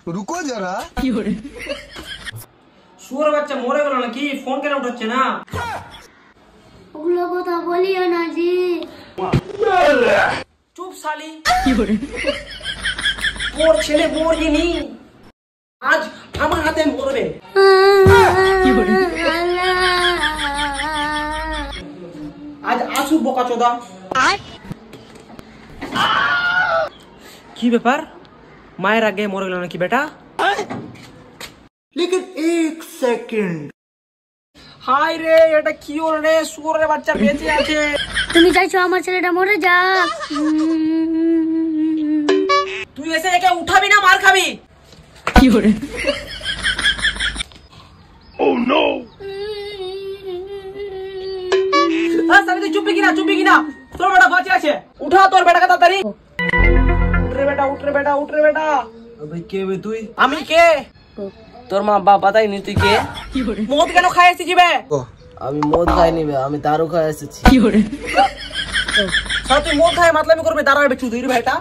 रुको जरा। শুয়োর বাচ্চা মরে গেল নাকি? ফোন কেন উঠাচ্ছে না? ওগুলো কথা বলিও না জি। চুপ শালি। ওর ছেলে মরিনি, আজ আমার হাতে মরবে। আজ আসু বোকাচোদা। কি ব্যাপার, মায়ের আগে মরে গেল নাকি বেটা? लेकिन एक सेकंड। হাই রে, এটা কি হলো রে? শুয়োরের বাচ্চা বেঁচে আছে। তুমি চাইছো আমার ছেলেটা মরে যাক? তুই এসে একে উঠাবি না মার খাবি? কি হলো? ও নো। সামি তুই চুপি কিনা, চুপি কিনা? তোর বেটা বাঁচে আছে, উঠা তোর বেটাকে তাড়াতাড়ি। উঠ রে বেটা, উঠ রে বেটা, উঠ রে বেটা। अबे के बे তুই? আমি কে? তোর মা বাপ বাতাই নি তুই কে? মদ কেন খাই এসেছি বে? আমি মদ খাইনি বে, আমি দারু খাই এসেছি। কি হলো? তুই মদ খাই মাতলামি করবে, দাঁড়াবে চুদির ভাইটা।